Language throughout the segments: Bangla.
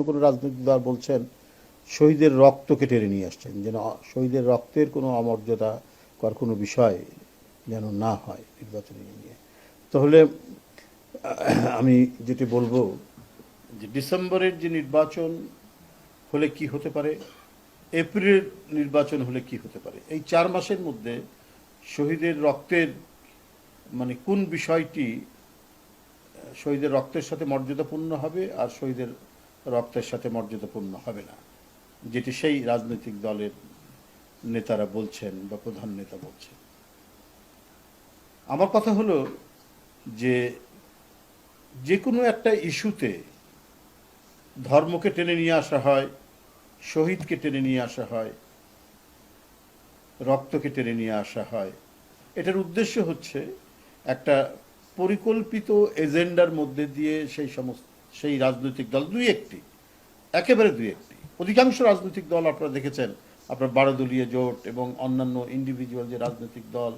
কোনো রাজনৈতিক দল বলছেন শহীদের রক্তকে টেনে নিয়ে আসছেন, যেন শহীদের রক্তের কোনো অমর্যাদা করার কোনো বিষয় যেন না হয় নির্বাচন নিয়ে। তাহলে আমি যেটি বলবো যে ডিসেম্বরের যে নির্বাচন হলে কি হতে পারে, এপ্রিলের নির্বাচন হলে কি হতে পারে, এই 4 মাসের মধ্যে শহীদের রক্তের মানে কোন বিষয়টি শহীদের রক্তের সাথে মর্যাদাপূর্ণ হবে আর শহীদের রক্তের সাথে মর্যাদাপূর্ণ হবে না, যেটি সেই রাজনৈতিক দলের নেতারা বলছেন বা প্রধান নেতা বলছেন। আমার কথা হলো যে যে কোনো একটা ইস্যুতে ধর্মকে টেনে নিয়ে আসা হয়, শহীদকে টেনে নিয়ে আসা হয়, রক্তকে টেনে নিয়ে আসা হয়। এটার উদ্দেশ্য হচ্ছে একটা পরিকল্পিত এজেন্ডার মধ্যে দিয়ে সেই রাজনৈতিক দল একেবারে দুই একটি, অধিকাংশ রাজনৈতিক দল আপনারা দেখেছেন, আপনার 12 দলীয় জোট এবং অন্যান্য ইন্ডিভিজুয়াল যে রাজনৈতিক দল,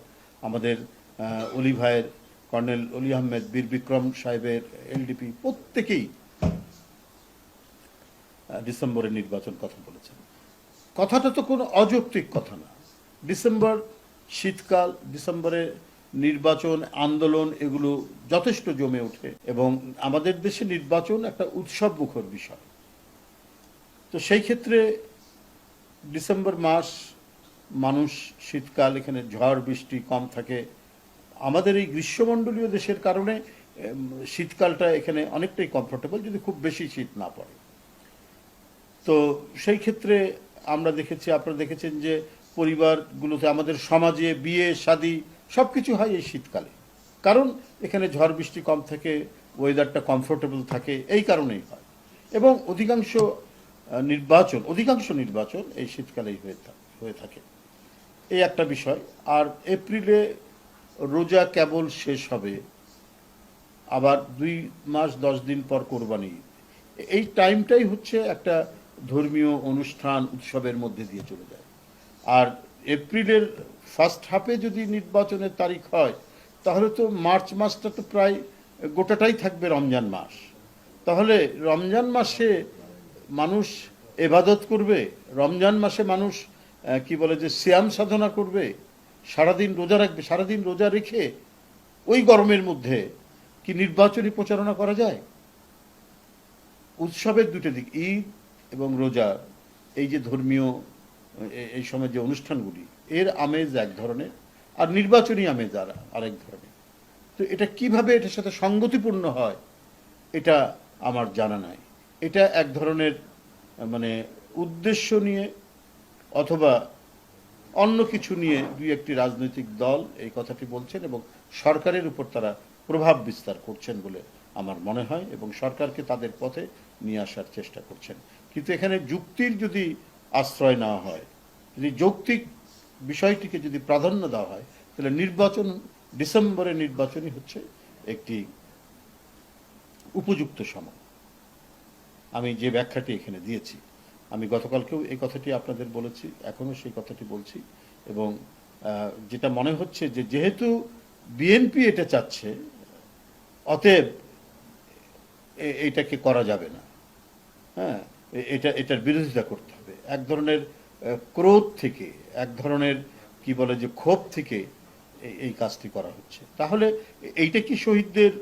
আমাদের অলি ভাইয়ের, কর্নেল অলি আহমেদ, বীর বিক্রম সাহেবের এলডিপি, প্রত্যেকেই ডিসেম্বরের নির্বাচন কথা বলেছেন। কথাটা তো কোনো অযৌক্তিক কথা না। ডিসেম্বর শীতকাল, ডিসেম্বরে নির্বাচন, আন্দোলন এগুলো যথেষ্ট জমে ওঠে এবং আমাদের দেশে নির্বাচন একটা উৎসব মুখর বিষয়। তো সেই ক্ষেত্রে ডিসেম্বর মাস, মানুষ, শীতকাল, এখানে ঝড় বৃষ্টি কম থাকে। আমাদের এই গ্রীষ্মমণ্ডলীয় দেশের কারণে শীতকালটা এখানে অনেকটাই কমফোর্টেবল, যদি খুব বেশি শীত না পড়ে। তো সেই ক্ষেত্রে আমরা দেখেছি, আপনারা দেখেছেন যে পরিবারগুলোতে, আমাদের সমাজে বিয়ে শাদী সব কিছু হয় এই শীতকালে, কারণ এখানে ঝড় বৃষ্টি কম থাকে, ওয়েদারটা কমফোর্টেবল থাকে, এই কারণেই হয়। এবং অধিকাংশ নির্বাচন এই শীতকালেই হয়ে থাকে। এই একটা বিষয়। আর এপ্রিলে রোজা কেবল শেষ হবে, আবার 2 মাস 10 দিন পর কোরবানি। এই টাইমটাই হচ্ছে একটা ধর্মীয় অনুষ্ঠান, উৎসবের মধ্যে দিয়ে চলে যায়। আর এপ্রিলের ফার্স্ট হাফে যদি নির্বাচনের তারিখ হয়, তাহলে তো মার্চ মাসটা তো প্রায় গোটাটাই থাকবে রমজান মাস। তাহলে রমজান মাসে মানুষ এবাদত করবে, রমজান মাসে মানুষ কি বলে যে সিয়াম সাধনা করবে, সারাদিন রোজা রাখবে। সারাদিন রোজা রেখে ওই গরমের মধ্যে কি নির্বাচনী প্রচারণা করা যায়? উৎসবের দুটো দিক, ঈদ এবং রোজা, এই যে ধর্মীয় এই সময় যে অনুষ্ঠানগুলি, এর আমেজ এক ধরনের, আর নির্বাচনী আমেজ আরেক ধরনের। তো এটা কিভাবে এটার সাথে সঙ্গতিপূর্ণ হয়, এটা আমার জানা নাই। এটা এক ধরনের মানে উদ্দেশ্য নিয়ে অথবা অন্য কিছু নিয়ে 2-1টি রাজনৈতিক দল এই কথাটি বলছেন এবং সরকারের উপর তারা প্রভাব বিস্তার করছেন বলে আমার মনে হয়, এবং সরকারকে তাদের পথে নিয়ে আসার চেষ্টা করছেন। কিন্তু এখানে যুক্তির যদি আশ্রয় নেওয়া হয়, যদি যৌক্তিক বিষয়টিকে যদি প্রাধান্য দেওয়া হয়, তাহলে ডিসেম্বরের নির্বাচনই হচ্ছে একটি উপযুক্ত সময়। আমি যে ব্যাখ্যাটি এখানে দিয়েছি, আমি গতকালকেও এই কথাটি আপনাদের বলেছি, এখনও সেই কথাটি বলছি। এবং যেটা মনে হচ্ছে যে যেহেতু বিএনপি এটা চাচ্ছে, অতএব এইটাকে করা যাবে না। হ্যাঁ, এটার বিরোধিতা করতে হবে। এক ধরনের ক্রোধ থেকে, এক ধরনের কি বলে যে ক্ষোভ থেকে এই কাজটি করা হচ্ছে। তাহলে এইটা কি শহীদদের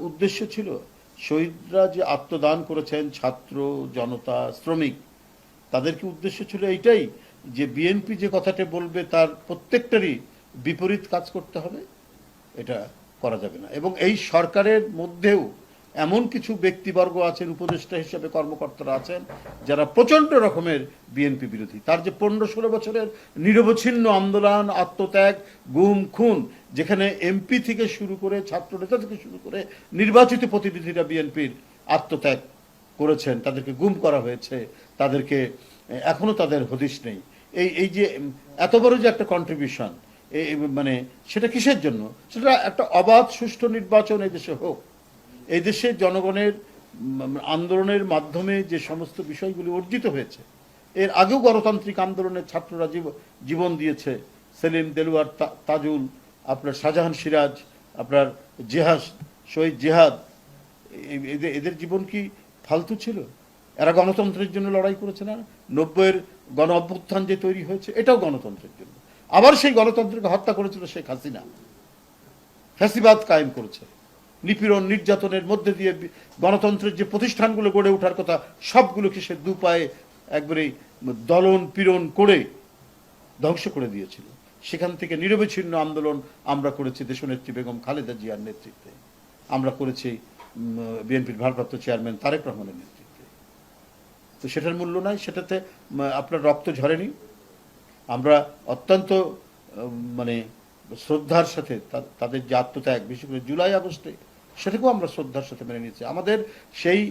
উদ্দেশ্য ছিল? শহীদরা যে আত্মদান করেছেন, ছাত্র জনতা, শ্রমিক, তাদের কি উদ্দেশ্য ছিল এইটাই যে বিএনপি যে কথাটা বলবে তার প্রত্যেকটারই বিপরীত কাজ করতে হবে? এটা করা যাবে না। এবং এই সরকারের মধ্যেও এমন কিছু ব্যক্তিবর্গ আছেন, উপদেষ্টা হিসেবে কর্মকর্তারা আছেন, যারা প্রচণ্ড রকমের বিএনপি বিরোধী। তার যে 15-16 বছরের নিরবচ্ছিন্ন আন্দোলন, আত্মত্যাগ, গুম খুন, যেখানে এমপি থেকে শুরু করে, ছাত্র নেতা থেকে শুরু করে নির্বাচিত প্রতিনিধিরা বিএনপির আত্মত্যাগ করেছেন, তাদেরকে গুম করা হয়েছে, তাদেরকে এখনো তাদের হদিশ নেই। এই যে এত বড় যে একটা কন্ট্রিবিউশন, মানে সেটা কিসের জন্য? সেটা একটা অবাধ সুষ্ঠু নির্বাচন এই দেশে হোক। এই দেশে জনগণের আন্দোলনের মাধ্যমে যে সমস্ত বিষয়গুলি অর্জিত হয়েছে, এর আগেও গণতান্ত্রিক আন্দোলনের ছাত্ররা জীবন দিয়েছে। সেলিম, দেলোয়ার, তাজুল, আপনার শাহজাহান সিরাজ, আপনার শহীদ জিহাদ, এদের জীবন কি ফালতু ছিল? এরা গণতন্ত্রের জন্য লড়াই করেছে না? 90-এর গণ অভ্যুত্থান যে তৈরি হয়েছে এটাও গণতন্ত্রের জন্য। আবার সেই গণতন্ত্রকে হত্যা করেছিল শেখ হাসিনা, ফ্যাসিবাদ কায়েম করেছে, নিপীড়ন নির্যাতনের মধ্যে দিয়ে গণতন্ত্রের যে প্রতিষ্ঠানগুলো গড়ে ওঠার কথা সবগুলোকে সে দুপায়ে একবারে দলন পীড়ন করে ধ্বংস করে দিয়েছিল। সেখান থেকে নিরবচ্ছিন্ন আন্দোলন আমরা করেছি দেশনেত্রী বেগম খালেদা জিয়ার নেতৃত্বে, আমরা করেছি বিএনপির ভারপ্রাপ্ত চেয়ারম্যান তারেক রহমানের নেতৃত্বে। তো সেটার মূল্য নাই, সেটাতে আপনার রক্ত ঝরেনি। আমরা অত্যন্ত মানে শ্রদ্ধার সাথে তাদের যে আত্মত্যাগ, বিশেষ করে জুলাই আগস্টে, সেটাকেও আমরা শ্রদ্ধার সাথে মেনে নিয়েছি। আমাদের সেই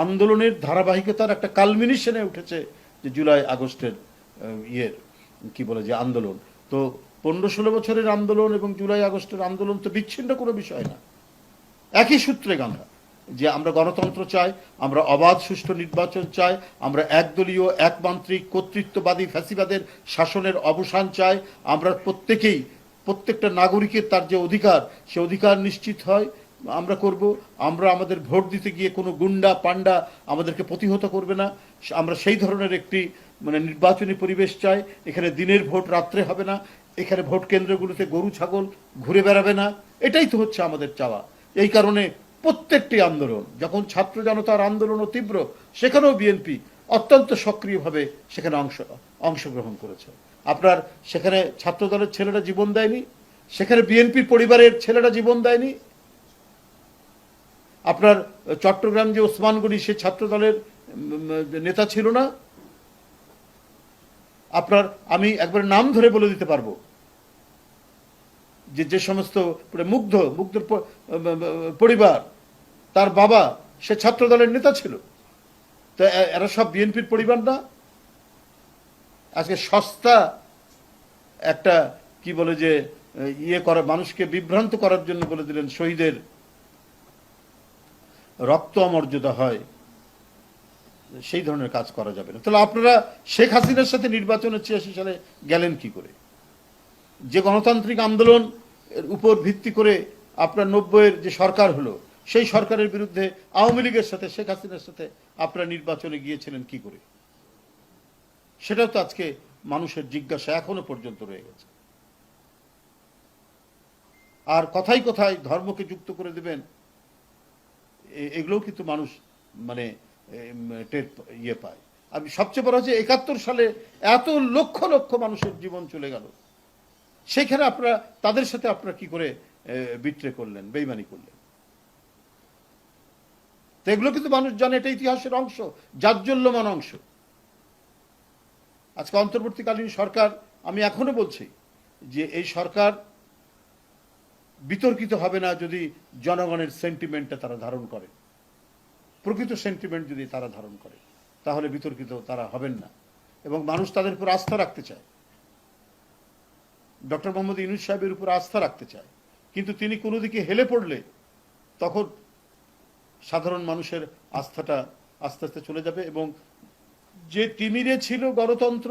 আন্দোলনের ধারাবাহিকতার একটা কালমিনেশনে উঠেছে যে জুলাই আগস্টের কি বলে যে আন্দোলন। তো 15-16 বছরের আন্দোলন এবং জুলাই আগস্টের আন্দোলন তো বিচ্ছিন্ন কোনো বিষয় না, একই সূত্রে গাঁথা। যে আমরা গণতন্ত্র চাই, আমরা অবাধ সুষ্ঠু নির্বাচন চাই, আমরা একদলীয় একমান্ত্রিক কর্তৃত্ববাদী ফ্যাসিবাদের শাসনের অবসান চাই, আমরা প্রত্যেকটা নাগরিকের তার যে অধিকার, সে অধিকার নিশ্চিত হয় আমরা করব। আমরা আমাদের ভোট দিতে গিয়ে কোনো গুন্ডা পান্ডা আমাদেরকে প্রতিহত করবে না। আমরা সেই ধরনের একটি নির্বাচনী পরিবেশ চাই। এখানে দিনের ভোট রাত্রে হবে না, এখানে ভোট কেন্দ্রগুলোতে গরু ছাগল ঘুরে বেড়াবে না। এটাই তো হচ্ছে আমাদের চাওয়া। এই কারণে প্রত্যেকটি আন্দোলন, যখন ছাত্র জনতার আন্দোলনও তীব্র, সেখানেও বিএনপি অত্যন্ত সক্রিয়ভাবে সেখানে অংশগ্রহণ করেছে। আপনার সেখানে ছাত্র দলের ছেলেরা জীবন দেয়নি, সেখানে বিএনপির পরিবারের ছেলেরা জীবন দেয়নি। আপনার চট্টগ্রাম যে ওসমান গনি, সে ছাত্র দলের নেতা ছিল না? আপনার আমি একবার নাম ধরে বলে দিতে পারবো যে সমস্ত মুগ্ধর পরিবার, তার বাবা সে ছাত্র দলের নেতা ছিল। তো এরা সব বিএনপির পরিবার না? আজকে সস্তা একটা কি বলে যে করা, মানুষকে বিভ্রান্ত করার জন্য বলে দিলেন শহীদের রক্ত অমর্যাদা হয়, সেই ধরনের কাজ করা যাবে না। তাহলে আপনারা শেখ হাসিনার সাথে নির্বাচনে 86 সালে গেলেন কি করে? যে গণতান্ত্রিক আন্দোলন উপর ভিত্তি করে আপনার 90-এর যে সরকার হলো, সেই সরকারের বিরুদ্ধে আওয়ামী লীগের সাথে শেখ হাসিনার সাথে আপনারা নির্বাচনে গিয়েছিলেন কি করে? সেটাও তো আজকে মানুষের জিজ্ঞাসা এখনো পর্যন্ত রয়ে গেছে। আর কথায় কথায় ধর্মকে যুক্ত করে দেবেন, এগুলোও কিন্তু মানুষ পায়। আমি সবচেয়ে বড় হচ্ছে 71 সালে এত লক্ষ লক্ষ মানুষের জীবন চলে গেল, সেখানে আপনারা তাদের সাথে আপনারা কি করে বিট্রে করলেন, বেইমানি করলেন? তো এগুলো কিন্তু মানুষ জানে, এটা ইতিহাসের অংশ, জাজ্জল্যমান অংশ। আজকে অন্তর্বর্তীকালীন সরকার, আমি এখনো বলছি যে এই সরকার বিতর্কিত হবে না যদি জনগণের সেন্টিমেন্টটা তারা ধারণ করে। প্রকৃত সেন্টিমেন্ট যদি তারা ধারণ করে, তাহলে বিতর্কিত তারা হবেন না এবং মানুষ তাদের উপর আস্থা রাখতে চায়। ডক্টর মোহাম্মদ ইউনূস সাহেবের উপর আস্থা রাখতে চায়, কিন্তু তিনি কোনো দিকে হেলে পড়লে তখন সাধারণ মানুষের আস্থাটা আস্তে আস্তে চলে যাবে এবং যে তিমিরে ছিল গণতন্ত্র,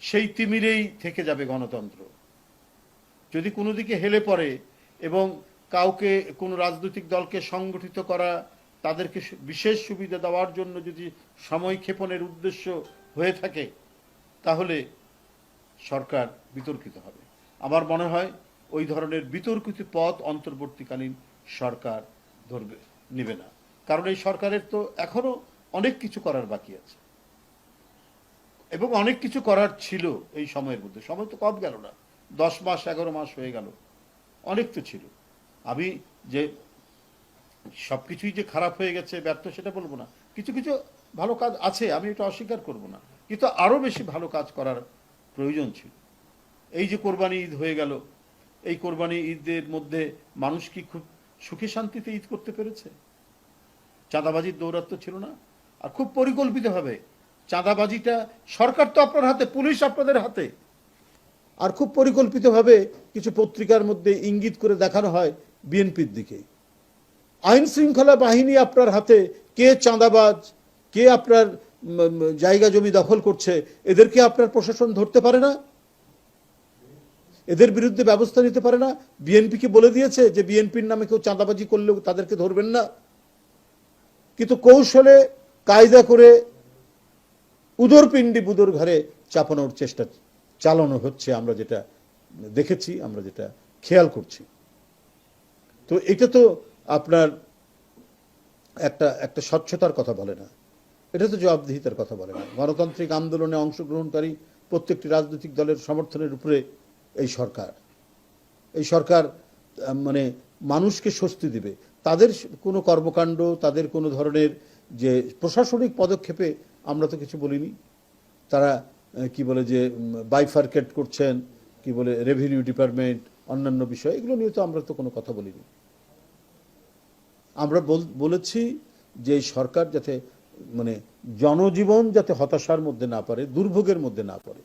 সেই তিমিরেই থেকে যাবে গণতন্ত্র। যদি কোনো দিকে হেলে পড়ে এবং কাউকে, কোনো রাজনৈতিক দলকে সংগঠিত করা, তাদেরকে বিশেষ সুবিধা দেওয়ার জন্য যদি সময় ক্ষেপণের উদ্দেশ্য হয়ে থাকে, তাহলে সরকার বিতর্কিত হবে। আমার মনে হয় ওই ধরনের বিতর্কিত পথ অন্তর্বর্তীকালীন সরকার নেবে না, কারণ এই সরকারের তো এখনো অনেক কিছু করার বাকি আছে এবং অনেক কিছু করার ছিল এই সময়ের মধ্যে। সময় তো কম গেল না, 10 মাস 11 মাস হয়ে গেল, অনেক তো ছিল। আমি যে সবকিছুই যে খারাপ হয়ে গেছে, ব্যর্থ, সেটা বলবো না। কিছু কিছু ভালো কাজ আছে, আমি এটা অস্বীকার করব না, কিন্তু আরো বেশি ভালো কাজ করার প্রয়োজন ছিল। এই যে কোরবানি ঈদ হয়ে গেল, এই কোরবানি ঈদের মধ্যে মানুষ কি খুব সুখে শান্তিতে ঈদ করতে পেরেছে? চাঁদাবাজির দৌরাত্ম্য ছিল না? আর খুব পরিকল্পিতভাবে চাঁদাবাজিটা, সরকার তো আপনার হাতে, পুলিশ আপনাদের হাতে, আর খুব পরিকল্পিতভাবে কিছু পত্রিকার মধ্যে ইঙ্গিত করে দেখানো হয় বিএনপির দিকে। আইন শৃঙ্খলা বাহিনী আপনার হাতে, কে চাঁদাবাজ, কে আপনার জায়গা জমি দখল করছে, এদেরকে আপনার প্রশাসন ধরতে পারে না, এদের বিরুদ্ধে ব্যবস্থা নিতে পারে না। বিএনপিকে বলে দিয়েছে যে বিএনপির নামে কেউ চাঁদাবাজি করলেও তাদেরকে ধরবেন না, কিন্তু কৌশলে কায়দা করে উদরপিণ্ডি বুদর ঘরে চাপানোর চেষ্টা চালানো হচ্ছে, আমরা যেটা দেখেছি, আমরা যেটা খেয়াল করছি। তো এটা তো আপনার একটা একটা স্বচ্ছতার কথা বলে না, এটা তো জবাবদিহিতার কথা বলে না। গণতান্ত্রিক আন্দোলনে অংশগ্রহণকারী প্রত্যেকটি রাজনৈতিক দলের সমর্থনের উপরে এই সরকার, এই সরকার মানে মানুষকে স্বস্তি দিবে, তাদের কোনো কর্মকাণ্ড, তাদের কোনো ধরনের যে প্রশাসনিক পদক্ষেপে আমরা তো কিছু বলিনি। তারা কি বলে যে বাইফার্কেট করছেন, কি বলে রেভিনিউ ডিপার্টমেন্ট, অন্যান্য বিষয়, এগুলো নিয়ে তো আমরা তো কোনো কথা বলিনি। আমরা বলেছি যে এই সরকার যাতে মানে জনজীবন যাতে হতাশার মধ্যে না পড়ে, দুর্ভোগের মধ্যে না পড়ে,